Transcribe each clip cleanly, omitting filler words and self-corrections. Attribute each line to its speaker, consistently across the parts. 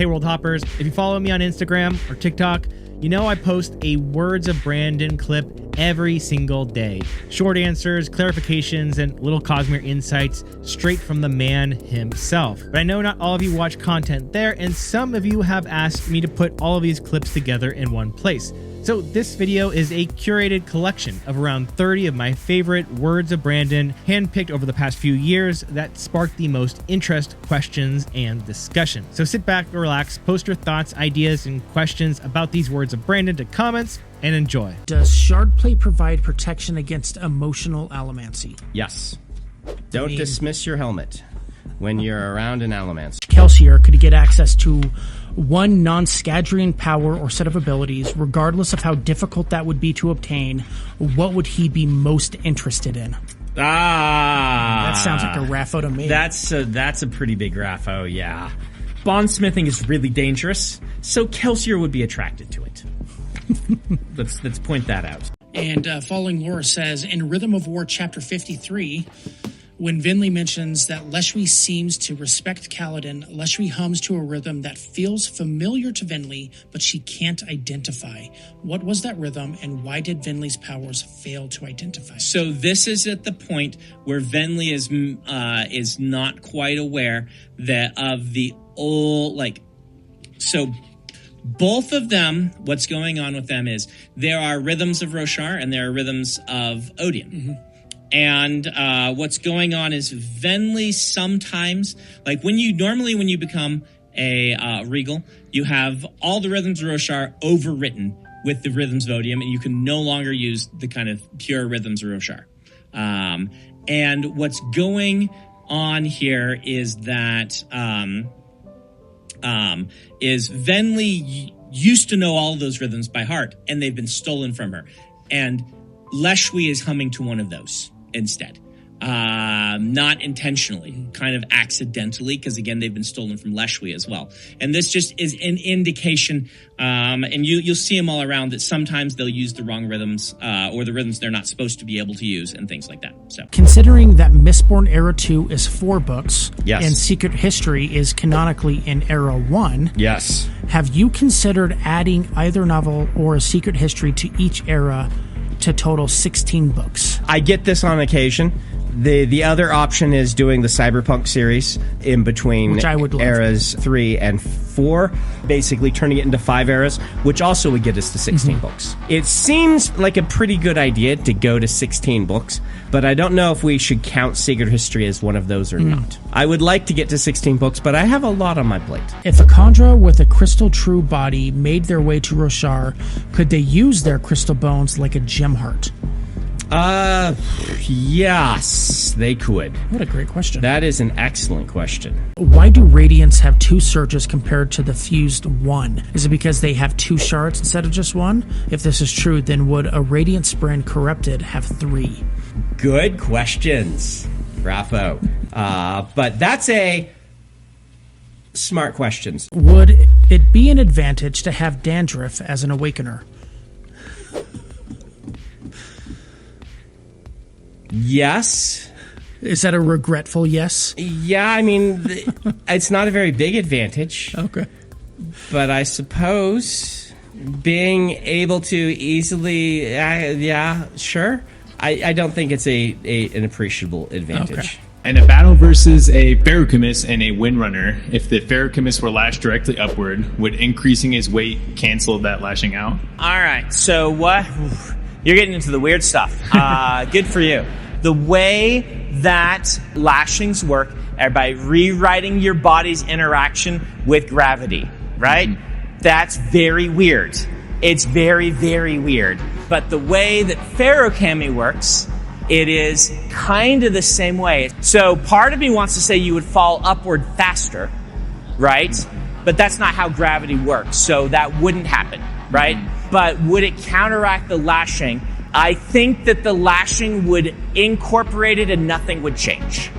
Speaker 1: Hey World Hoppers, if you follow me on Instagram or TikTok, you know I post a Words of Brandon clip every single day. Short answers, clarifications, and little Cosmere insights straight from the man himself. But I know not all of you watch content there, and some of you have asked me to put all of these clips together in one place. So this video is a curated collection of around 30 of my favorite Words of Brandon, handpicked over the past few years, that sparked the most interest, questions, and discussion. So sit back and relax, post your thoughts, ideas, and questions about these Words of Brandon to comments, and enjoy.
Speaker 2: Does Shardplate provide protection against emotional allomancy?
Speaker 3: Yes. Don't dismiss your helmet when you're around an allomancer.
Speaker 2: Kelsier could get access to one non-Scadrian power or set of abilities, regardless of how difficult that would be to obtain. What would he be most interested in? That sounds like a Raffo to me.
Speaker 4: That's a pretty big Raffo, yeah. Bondsmithing is really dangerous, so Kelsier would be attracted to it. Let's point that out.
Speaker 2: And following Laura says, in Rhythm of War Chapter 53, when Vinley mentions that Leshwi seems to respect Kaladin, Leshwi hums to a rhythm that feels familiar to Vinley, but she can't identify. What was that rhythm, and why did Vinley's powers fail to identify?
Speaker 5: So this is at the point where Vinley is not quite aware that of the old, so both of them, what's going on with them is there are rhythms of Roshar and there are rhythms of Odium. Mm-hmm. And what's going on is Venli sometimes, when you become a Regal, you have all the rhythms of Roshar overwritten with the rhythms of Odium, and you can no longer use the kind of pure rhythms of Roshar. And what's going on here is that is Venli used to know all of those rhythms by heart, and they've been stolen from her. And Leshwi is humming to one of those instead. Not intentionally, kind of accidentally, because again, they've been stolen from Leshwi as well. And this just is an indication, and you'll see them all around, that sometimes they'll use the wrong rhythms, or the rhythms they're not supposed to be able to use, and things like that. So,
Speaker 2: considering that Mistborn Era 2 is 4 books,
Speaker 3: yes,
Speaker 2: and Secret History is canonically in Era 1,
Speaker 3: yes,
Speaker 2: have you considered adding either novel or a Secret History to each era to total 16 books?
Speaker 3: I get this on occasion. The other option is doing the Cyberpunk series in between,
Speaker 2: which I would love.
Speaker 3: eras 3 and 4, basically turning it into 5 eras, which also would get us to 16 books. It seems like a pretty good idea to go to 16 books, but I don't know if we should count Secret History as one of those or not. I would like to get to 16 books, but I have a lot on my plate.
Speaker 2: If a Kandra with a crystal true body made their way to Roshar, could they use their crystal bones like a gem heart?
Speaker 3: Yes, they could.
Speaker 2: What a great question.
Speaker 3: That is an excellent question.
Speaker 2: Why do Radiants have 2 surges compared to the fused 1? Is it because they have 2 shards instead of just 1? If this is true, then would a Radiant spren corrupted have 3?
Speaker 3: Good questions, Raffo. But that's a smart questions.
Speaker 2: Would it be an advantage to have Dandruff as an awakener?
Speaker 3: Yes.
Speaker 2: Is that a regretful yes?
Speaker 3: Yeah, I mean, it's not a very big advantage.
Speaker 2: Okay.
Speaker 3: But I suppose being able to easily, yeah, sure. I don't think it's an appreciable advantage.
Speaker 2: Okay.
Speaker 6: In a battle versus a Feruchemist and a Windrunner, if the Feruchemist were lashed directly upward, would increasing his weight cancel that lashing out?
Speaker 7: All right, so what? You're getting into the weird stuff. Good for you. The way that lashings work are by rewriting your body's interaction with gravity, right? Mm-hmm. That's very weird. It's very, very weird. But the way that feruchemy works, it is kind of the same way. So part of me wants to say you would fall upward faster, right? But that's not how gravity works, so that wouldn't happen, right? But would it counteract the lashing? I think that the lashing would incorporate it and nothing would change,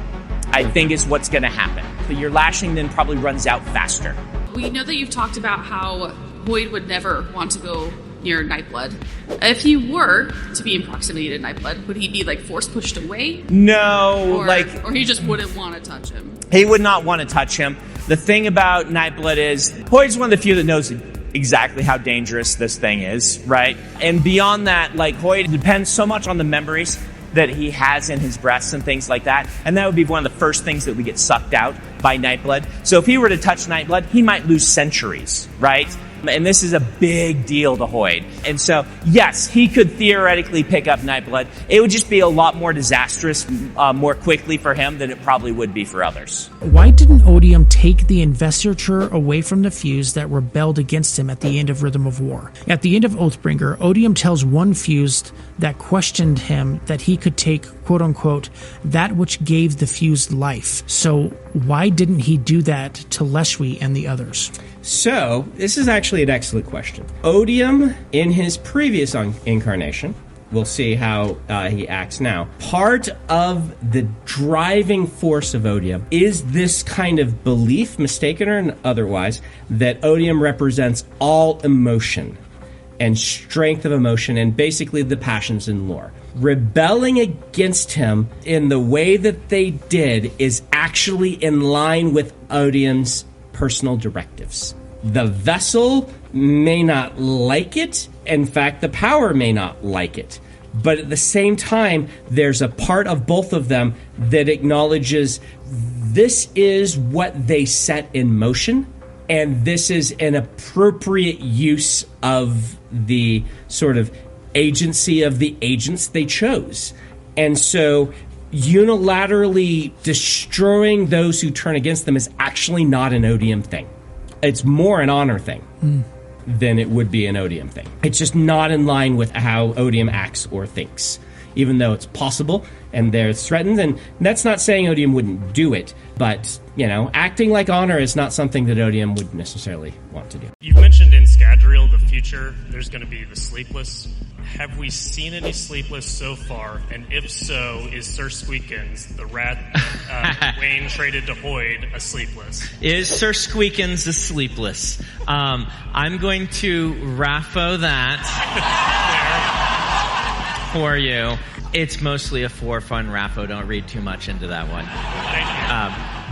Speaker 7: I think is what's going to happen. So your lashing then probably runs out faster.
Speaker 8: We know that you've talked about how Hoid would never want to go near Nightblood. If he were to be in proximity to Nightblood, would he be like force pushed away?
Speaker 7: No,
Speaker 8: Or he just wouldn't want to touch him?
Speaker 7: He would not want to touch him. The thing about Nightblood is, Hoid's one of the few that knows exactly how dangerous this thing is, right? And beyond that, like, Hoid depends so much on the memories that he has in his breasts and things like that. And that would be one of the first things that we get sucked out by Nightblood. So if he were to touch Nightblood, he might lose centuries, right? And this is a big deal to Hoid. And so, yes, he could theoretically pick up Nightblood. It would just be a lot more disastrous more quickly for him than it probably would be for others.
Speaker 2: Why didn't Odium take the investiture away from the fuse that rebelled against him at the end of Rhythm of War? At the end of Oathbringer, Odium tells one fused that questioned him that he could take, quote-unquote, that which gave the fused life. So why didn't he do that to Leshwi and the others?
Speaker 3: So, this is actually an excellent question. Odium, in his previous incarnation, we'll see how he acts now. Part of the driving force of Odium is this kind of belief, mistaken or otherwise, that Odium represents all emotion and strength of emotion and basically the passions in lore. Rebelling against him in the way that they did is actually in line with Odium's personal directives. The vessel may not like it. In fact, the power may not like it. But at the same time, there's a part of both of them that acknowledges this is what they set in motion, and this is an appropriate use of the sort of agency of the agents they chose. And so unilaterally destroying those who turn against them is actually not an Odium thing. It's more an honor thing than it would be an Odium thing. It's just not in line with how Odium acts or thinks, even though it's possible and they're threatened. And that's not saying Odium wouldn't do it, but, you know, acting like honor is not something that Odium would necessarily want to do.
Speaker 9: You've mentioned in Scadrial, the future, there's going to be the Sleepless. Have we seen any Sleepless so far? And if so, is Sir Squeakins, the rat Wayne traded to Hoid, a Sleepless?
Speaker 5: Is Sir Squeakins a Sleepless? I'm going to raffo that for you. It's mostly a for fun raffo. Don't read too much into that one.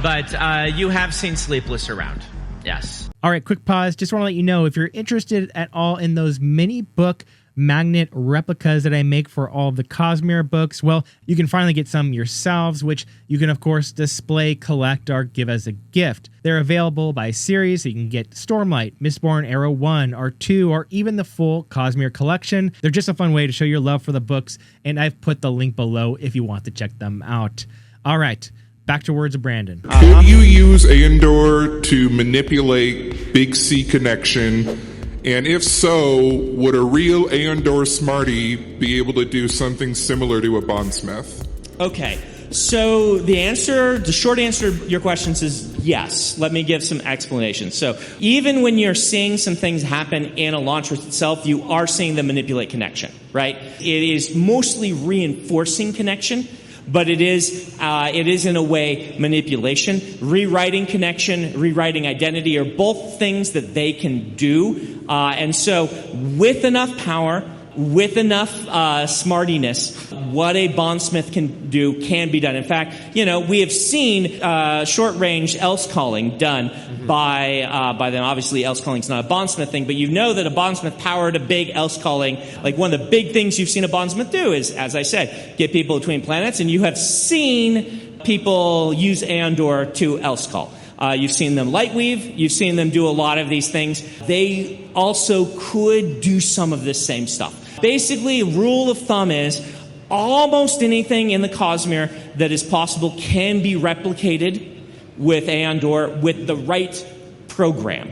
Speaker 5: But you have seen Sleepless around. Yes.
Speaker 1: All right, quick pause. Just want to let you know, if you're interested at all in those mini book magnet replicas that I make for all of the Cosmere books, well, you can finally get some yourselves, which you can, of course, display, collect, or give as a gift. They're available by series, so you can get Stormlight, Mistborn Era 1 or 2, or even the full Cosmere collection. They're just a fun way to show your love for the books, and I've put the link below if you want to check them out. All right, back to Words of Brandon.
Speaker 10: Could you use Aondor to manipulate Big C connection? And if so, would a real Aondor smarty be able to do something similar to a bondsmith?
Speaker 7: Okay, so the short answer to your questions is yes. Let me give some explanations. So even when you're seeing some things happen in a launcher itself, you are seeing them manipulate connection, right? It is mostly reinforcing connection, but it is in a way manipulation. Rewriting connection, rewriting identity are both things that they can do. And so with enough power, with enough smartiness, what a bondsmith can do can be done. In fact, we have seen short-range else calling done by them. Obviously, else calling is not a bondsmith thing, but you know that a bondsmith powered a big else calling. Like, one of the big things you've seen a bondsmith do is, as I said, get people between planets, and you have seen people use Aondor to else call. You've seen them lightweave. You've seen them do a lot of these things. They also could do some of this same stuff. Basically, rule of thumb is almost anything in the Cosmere that is possible can be replicated with Aondor with the right program.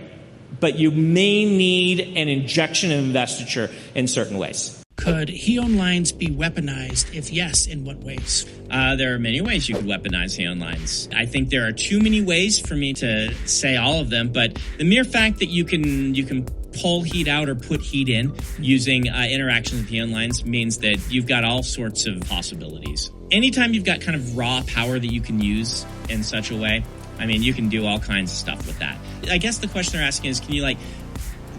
Speaker 7: But you may need an injection of investiture in certain ways.
Speaker 2: Could Hion lines be weaponized? If yes, in what ways?
Speaker 5: There are many ways you could weaponize Hion lines. I think there are too many ways for me to say all of them, but the mere fact that you can pull heat out or put heat in using interactions with Hion lines means that you've got all sorts of possibilities. Anytime you've got kind of raw power that you can use in such a way, I mean, you can do all kinds of stuff with that. I guess the question they're asking is, can you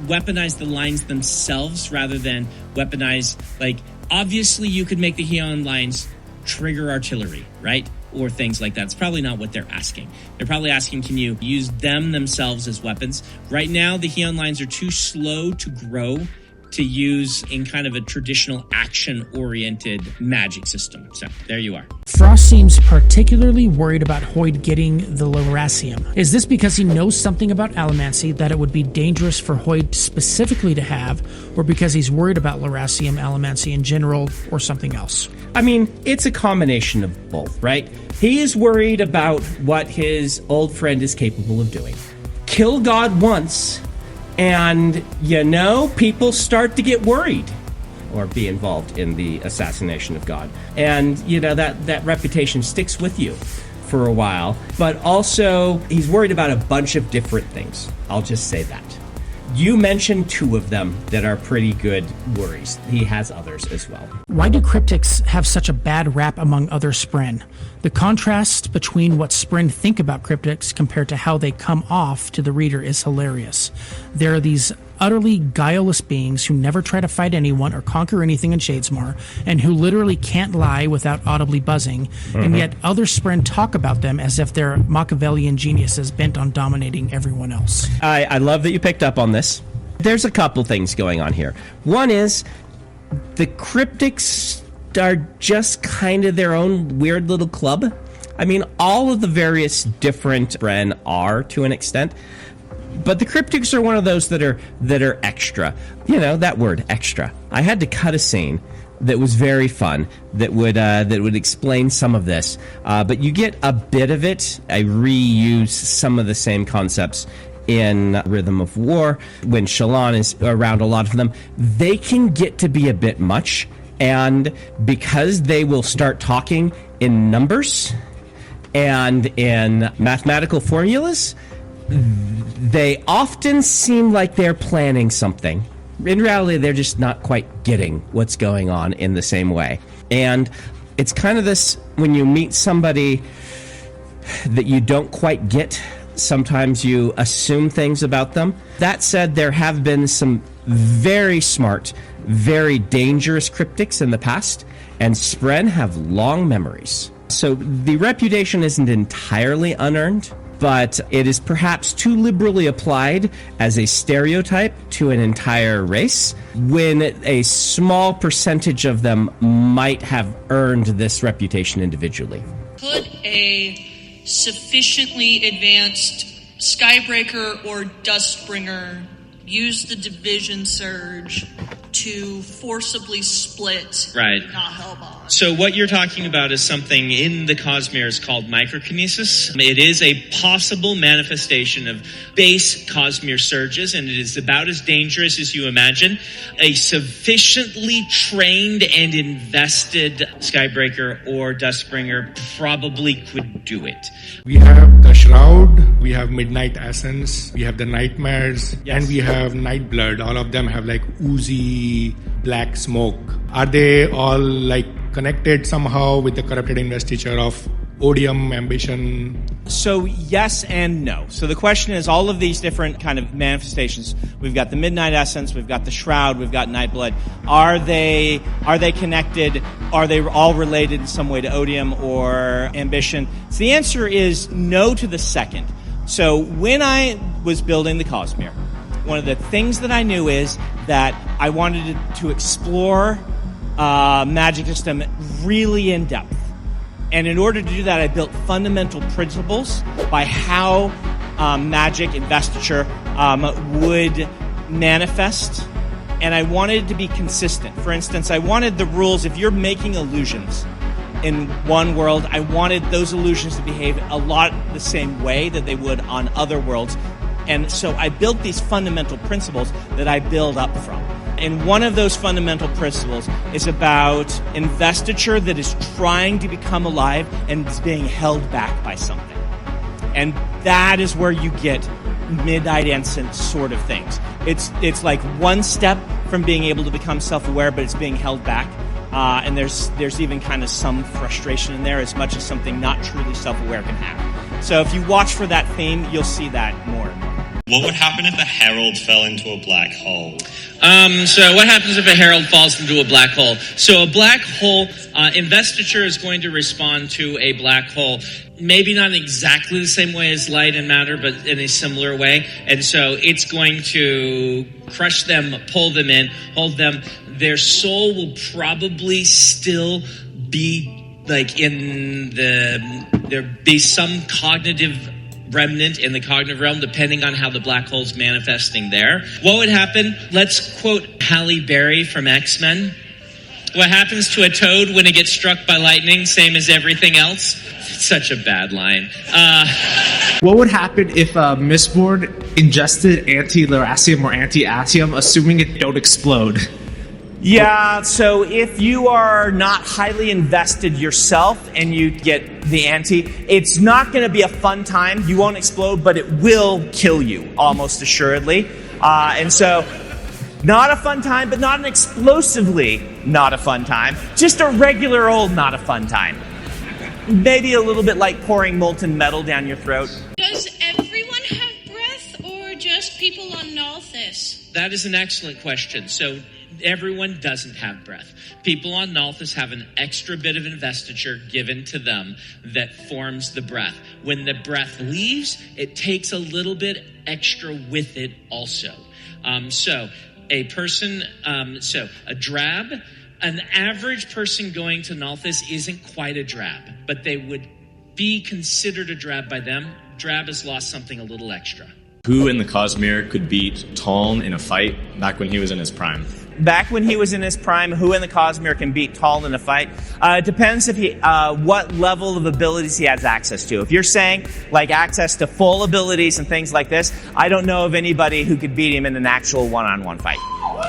Speaker 5: weaponize the lines themselves rather than weaponize, like, obviously you could make the Hion lines trigger artillery, right? Or things like that. It's probably not what they're asking. They're probably asking, can you use them themselves as weapons? Right now, the Hion lines are too slow to grow to use in kind of a traditional action-oriented magic system. So there you are.
Speaker 2: Frost seems particularly worried about Hoid getting the Lerasium. Is this because he knows something about Allomancy that it would be dangerous for Hoid specifically to have, or because he's worried about Lerasium, Allomancy in general, or something else?
Speaker 3: I mean, it's a combination of both, right? He is worried about what his old friend is capable of doing. Kill God once, and, people start to get worried or be involved in the assassination of God. And, that reputation sticks with you for a while. But also, he's worried about a bunch of different things. I'll just say that. You mentioned two of them that are pretty good worries. He has others as well.
Speaker 2: Why do cryptics have such a bad rap among other spren? The contrast between what spren think about cryptics compared to how they come off to the reader is hilarious. There are these utterly guileless beings who never try to fight anyone or conquer anything in Shadesmar, and who literally can't lie without audibly buzzing, and yet other spren talk about them as if they're Machiavellian geniuses bent on dominating everyone else.
Speaker 3: I love that you picked up on this. There's a couple things going on here. One is, the cryptics are just kind of their own weird little club. I mean, all of the various different spren are, to an extent, but the cryptics are one of those that are extra. That word, extra. I had to cut a scene that was very fun that would explain some of this, but you get a bit of it. I reuse some of the same concepts in Rhythm of War. When Shallan is around a lot of them, they can get to be a bit much, and because they will start talking in numbers and in mathematical formulas, they often seem like they're planning something. In reality, they're just not quite getting what's going on in the same way. And it's kind of this, when you meet somebody that you don't quite get, sometimes you assume things about them. That said, there have been some very smart, very dangerous cryptics in the past, and spren have long memories. So the reputation isn't entirely unearned, but it is perhaps too liberally applied as a stereotype to an entire race, when a small percentage of them might have earned this reputation individually.
Speaker 11: Could a sufficiently advanced Skybreaker or Dustbringer use the Division Surge to forcibly split Nahel bonds?
Speaker 5: So what you're talking about is something in the Cosmere called microkinesis. It is a possible manifestation of base Cosmere surges, and it is about as dangerous as you imagine. A sufficiently trained and invested Skybreaker or Dustbringer probably could do it.
Speaker 12: We have the Shroud, we have Midnight Essence, we have the Nightmares, and we have Nightblood. All of them have like oozy black smoke. Are they all like connected somehow with the corrupted investiture of Odium, Ambition?
Speaker 7: So yes and no. So the question is, all of these different kind of manifestations, we've got the Midnight Essence, we've got the Shroud, we've got Nightblood. Are they connected? Are they all related in some way to Odium or Ambition? So the answer is no to the second. So when I was building the Cosmere, one of the things that I knew is that I wanted to explore magic system really in depth. And in order to do that, I built fundamental principles by how magic investiture would manifest. And I wanted it to be consistent. For instance, I wanted the rules, if you're making illusions in one world, I wanted those illusions to behave a lot the same way that they would on other worlds. And so I built these fundamental principles that I build up from. And one of those fundamental principles is about investiture that is trying to become alive and is being held back by something. And that is where you get Midnight Essence sort of things. It's like one step from being able to become self-aware, but it's being held back. And there's even kind of some frustration in there, as much as something not truly self-aware can have. So if you watch for that theme, you'll see that more and more.
Speaker 13: What would happen if a herald fell into a black hole?
Speaker 5: So what happens if a herald falls into a black hole? So a black hole, investiture is going to respond to a black hole, maybe not in exactly the same way as light and matter, but in a similar way. And so it's going to crush them, pull them in, hold them. Their soul will probably still be like there'll be some cognitive remnant in the cognitive realm, depending on how the black hole's manifesting there. What would happen? Let's quote Halle Berry from X-Men. What happens to a toad when it gets struck by lightning, same as everything else? It's such a bad line.
Speaker 14: What would happen if Mistborn ingested anti-Lerasium or anti-Atium, assuming it don't explode?
Speaker 7: Yeah, so if you are not highly invested yourself and you get the anti, it's not going to be a fun time. You won't explode, but it will kill you, almost assuredly. And so, not a fun time, but not an explosively not a fun time. Just a regular old not a fun time. Maybe a little bit like pouring molten metal down your throat.
Speaker 11: Does everyone have breath, or just people on Nalthis?
Speaker 5: That is an excellent question. So everyone doesn't have breath. People on Nalthis have an extra bit of investiture given to them that forms the breath. When the breath leaves, it takes a little bit extra with it also. So a drab, an average person going to Nalthis isn't quite a drab, but they would be considered a drab by them. Drab has lost something a little extra.
Speaker 6: Who in the Cosmere could beat Taln in a fight back when he was in his prime?
Speaker 7: Back when he was in his prime, who in the Cosmere can beat Taln in a fight? It depends if what level of abilities he has access to. If you're saying like access to full abilities and things like this, I don't know of anybody who could beat him in an actual one-on-one fight.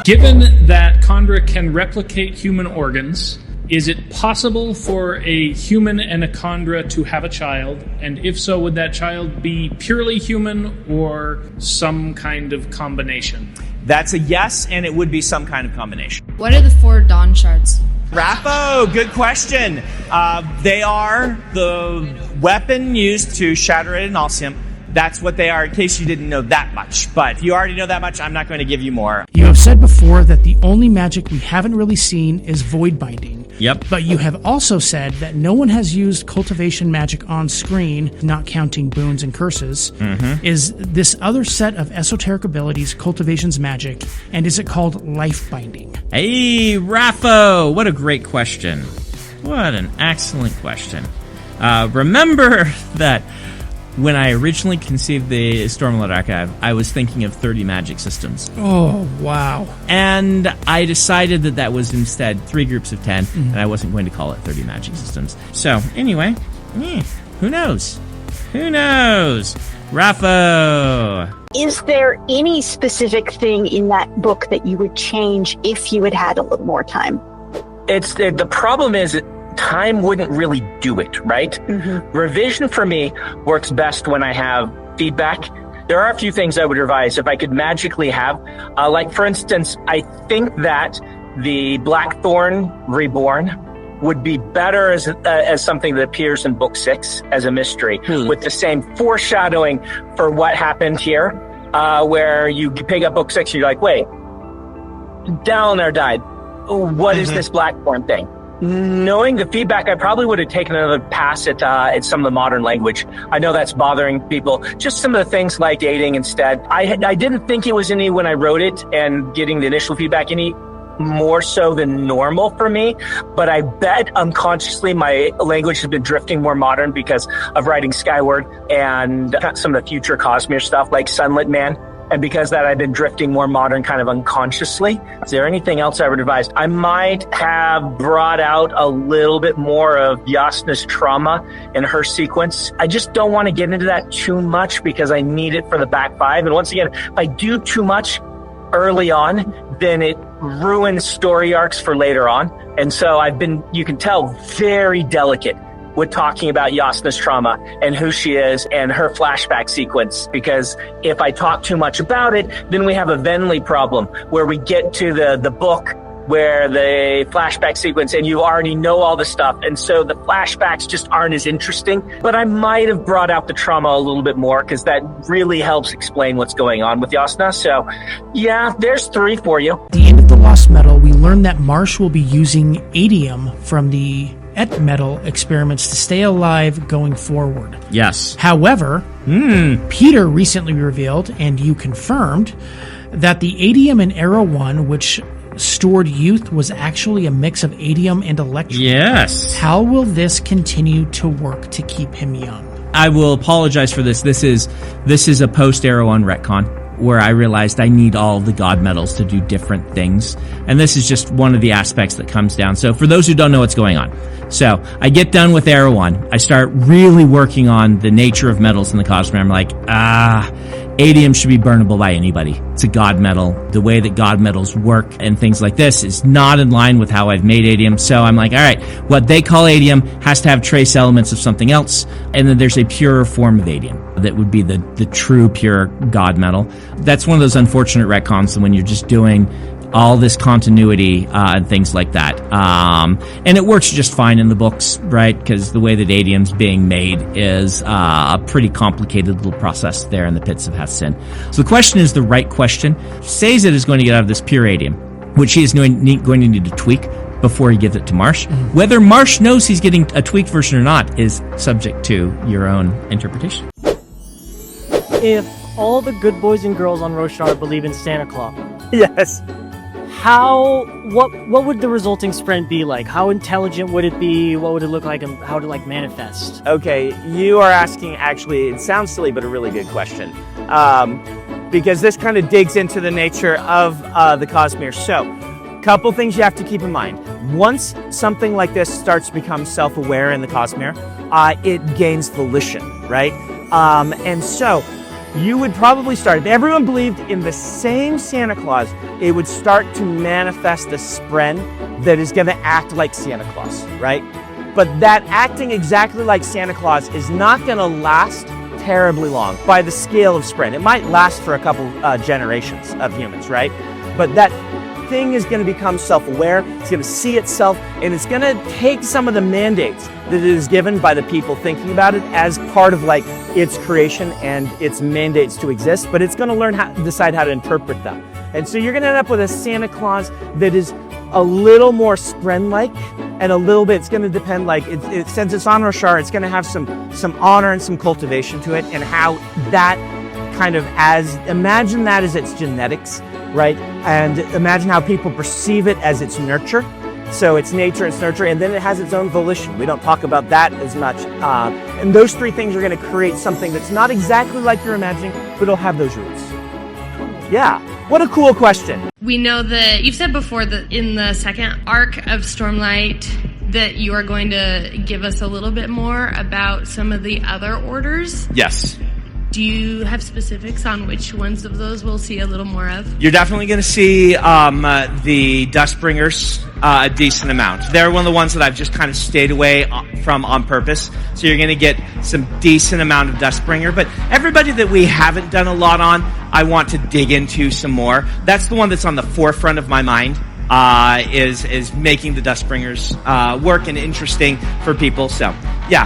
Speaker 2: Given that Kandra can replicate human organs, is it possible for a human and a Kandra to have a child? And if so, would that child be purely human or some kind of combination?
Speaker 7: That's a yes, and it would be some kind of combination.
Speaker 15: What are the 4 Dawnshard?
Speaker 7: Rappo, good question. They are the weapon used to shatter it in Atium. That's what they are, in case you didn't know that much. But if you already know that much, I'm not going to give you more.
Speaker 2: You have said before that the only magic we haven't really seen is void binding.
Speaker 1: Yep.
Speaker 2: But you have also said that no one has used cultivation magic on screen, not counting boons and curses.
Speaker 1: Mm-hmm.
Speaker 2: Is this other set of esoteric abilities cultivation's magic, and is it called life binding?
Speaker 1: Hey, Raffo! What a great question. What an excellent question. Remember that when I originally conceived the Stormlight Archive, I was thinking of 30 magic systems.
Speaker 2: Oh, wow.
Speaker 1: And I decided that was instead 3 groups of 10, and I wasn't going to call it 30 magic systems. So, anyway, who knows? Who knows? Raffo!
Speaker 16: Is there any specific thing in that book that you would change if you had had a little more time?
Speaker 17: The problem is time wouldn't really do it, right?
Speaker 16: Mm-hmm.
Speaker 17: Revision for me works best when I have feedback. There are a few things I would revise if I could magically have. Like, for instance, I think that the Blackthorn Reborn would be better as something that appears in Book 6 as a mystery, with the same foreshadowing for what happened here, where you pick up Book 6 and you're like, wait, Dalinar died. What is this Blackthorn thing? Knowing the feedback, I probably would have taken another pass at some of the modern language. I know that's bothering people. Just some of the things like dating instead. I didn't think it was any when I wrote it, and getting the initial feedback any more so than normal for me. But I bet unconsciously my language has been drifting more modern because of writing Skyward and some of the future Cosmere stuff like Sunlit Man. And because that, I've been drifting more modern kind of unconsciously. Is there anything else I would advise? I might have brought out a little bit more of Yasna's trauma in her sequence. I just don't want to get into that too much because I need it for the back 5. And once again, if I do too much early on, then it ruins story arcs for later on. And so I've been, you can tell, very delicate with talking about Yasna's trauma and who she is and her flashback sequence, because if I talk too much about it, then we have a Venli problem where we get to the book where the flashback sequence and you already know all the stuff. And so the flashbacks just aren't as interesting. But I might have brought out the trauma a little bit more because that really helps explain what's going on with Yasna. So yeah, there's 3 for you.
Speaker 2: At the end of the Lost Metal, we learned that Marsh will be using Atium from the Et Metal experiments to stay alive going forward.
Speaker 4: Yes.
Speaker 2: However, Peter recently revealed, and you confirmed, that the Atium in Era 1, which stored youth, was actually a mix of Atium and Electrum.
Speaker 4: Yes.
Speaker 2: How will this continue to work to keep him young?
Speaker 4: I will apologize for this. This is a post-Era 1 retcon where I realized I need all the god metals to do different things. And this is just one of the aspects that comes down. So for those who don't know what's going on. So I get done with Era 1. I start really working on the nature of metals in the Cosmere. I'm like, Atium should be burnable by anybody. It's a god metal. The way that god metals work and things like this is not in line with how I've made Atium. So I'm like, all right, what they call Atium has to have trace elements of something else. And then there's a purer form of Atium that would be the true pure god metal. That's one of those unfortunate retcons when you're just doing all this continuity and things like that. And it works just fine in the books, right? Because the way that Atium's being made is a pretty complicated little process there in the pits of Hathsin. So the question is the right question. Sazed is going to get out of this pure Atium, which he is going to need to tweak before he gives it to Marsh. Whether Marsh knows he's getting a tweaked version or not is subject to your own interpretation.
Speaker 18: If all the good boys and girls on Roshar believe in Santa Claus,
Speaker 19: yes,
Speaker 18: what would the resulting spren be like? How intelligent would it be? What would it look like, and how would it manifest?
Speaker 19: Okay, you are asking, actually, it sounds silly, but a really good question. Because this kind of digs into the nature of the Cosmere. So, couple things you have to keep in mind. Once something like this starts to become self-aware in the Cosmere, it gains volition, right? And so, you would probably start, if everyone believed in the same Santa Claus, it would start to manifest a spren that is going to act like Santa Claus, right? But that acting exactly like Santa Claus is not going to last terribly long by the scale of spren. It might last for a couple generations of humans, right? But that thing is going to become self-aware, it's going to see itself, and it's going to take some of the mandates that it is given by the people thinking about it as part of like its creation and its mandates to exist, but it's going to learn how to decide how to interpret them. And so you're going to end up with a Santa Claus that is a little more spren-like, and a little bit, it's going to depend, like, since it's on Roshar, it's going to have some honor and some cultivation to it, and how that kind of imagine that as its genetics, right? And imagine how people perceive it as its nurture. So it's nature, it's nurture, and then it has its own volition. We don't talk about that as much. And those 3 things are going to create something that's not exactly like you're imagining, but it'll have those roots. Yeah, what a cool question.
Speaker 20: We know that you've said before that in the second arc of Stormlight that you are going to give us a little bit more about some of the other orders.
Speaker 19: Yes.
Speaker 20: Do you have specifics on which ones of those we'll see a little more of?
Speaker 19: You're definitely going to see the Dustbringers a decent amount. They're one of the ones that I've just kind of stayed away from on purpose. So you're going to get some decent amount of Dustbringer. But everybody that we haven't done a lot on, I want to dig into some more. That's the one that's on the forefront of my mind. Is making the Dustbringers work and interesting for people. So